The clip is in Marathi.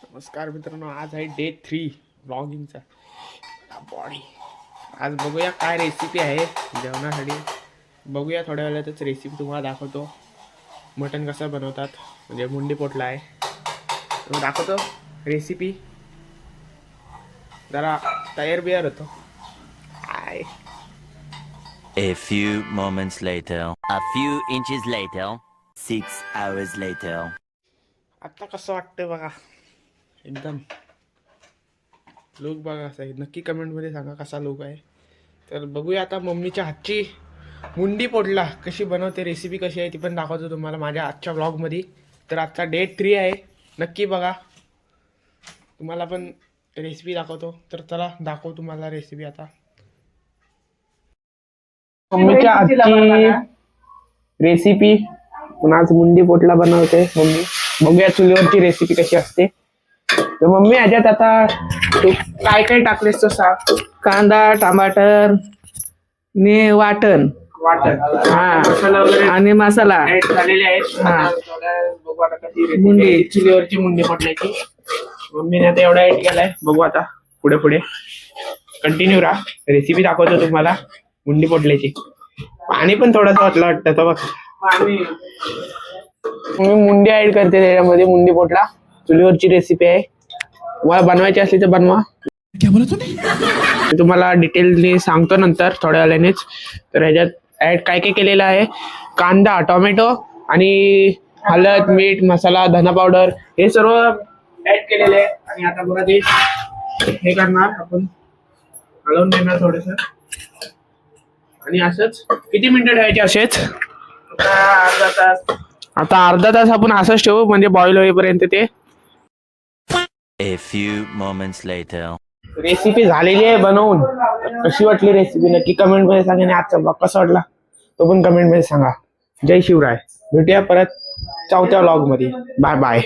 नमस्कार मित्रांनो, आज आहे डे 3 ब्लॉगिंगचा. बॉडी आज बघूया काय रेसिपी आहे जेवणासाठी. बघूया थोड्या वेळातच रेसिपी तुम्हाला दाखवतो. मटण कसं बनवतात म्हणजे मुंडी पोटला आहे दाखवतो रेसिपी. जरा तयार बियार होतो. काय A few moments later. A few inches later. 6 hours later. आता कसं वाटतं बघा. एकदम लुक बघा असा आहे. नक्की कमेंटमध्ये सांगा कसा लुक आहे. तर बघूया आता मम्मीच्या हातची मुंडी पोटला कशी बनवते, रेसिपी कशी आहे ती पण दाखवतो तुम्हाला माझ्या आजच्या व्लॉगमध्ये. तर आजचा डे 3 आहे, नक्की बघा. तुम्हाला पण रेसिपी दाखवतो. तर चला दाखव तुम्हाला रेसिपी. आता मम्मीच्या हातची रेसिपी आज मुंडी पोटला बनवते मम्मी. बघूया चुलीवरची रेसिपी कशी असते. तर मम्मी ह्याच्यात आता तू काय काय टाकलेस तर सांग. कांदा, टमाटर ने वाटण हा आणि मसाला ऍड झालेले आहेत. हा. बघू आता कशी रेसिपी मुंडी. आहे. चुलीवरची मुंडी पोटल्याची मम्मीने आता एवढा ऍड केलाय. बघू आता पुढे पुढे कंटिन्यू राहा. रेसिपी दाखवतो तुम्हाला मुंडी पोटल्याची. पाणी पण थोडंसं वाटलं वाटतं तर बघ. मी मुंडी ऍड करते त्याच्यामध्ये. मुंडी पोटला चुलीवरची रेसिपी आहे. तुम्हाला बनवायची असली तर बनवा. मी तुम्हाला डिटेलनी सांगतो नंतर थोड्या वेळानेच. तर ह्याच्यात ऍड काय काय केलेलं आहे. कांदा, टोमॅटो आणि हळद, मीठ, मसाला, धना पावडर हे सर्व ऍड केलेले आहे. आणि आता बघा ते हे करणार आपण, हलवून देणार थोडस. आणि असंच किती मिनिटं ठेवायचे असेच. अर्धा तास. आता अर्धा तास आपण असंच ठेवू म्हणजे बॉईल होईपर्यंत. ते A few moments later. Recipe झालेली आहे बनवून. कशी वाटली रेसिपी नक्की कमेंट मध्ये सांगा. आणि आजचा ब्लॉग कसा वाटला तो पण कमेंट मध्ये सांगा. जय शिवराय. भेटूया परत 4थ्या व्लॉग मध्ये. Bye bye.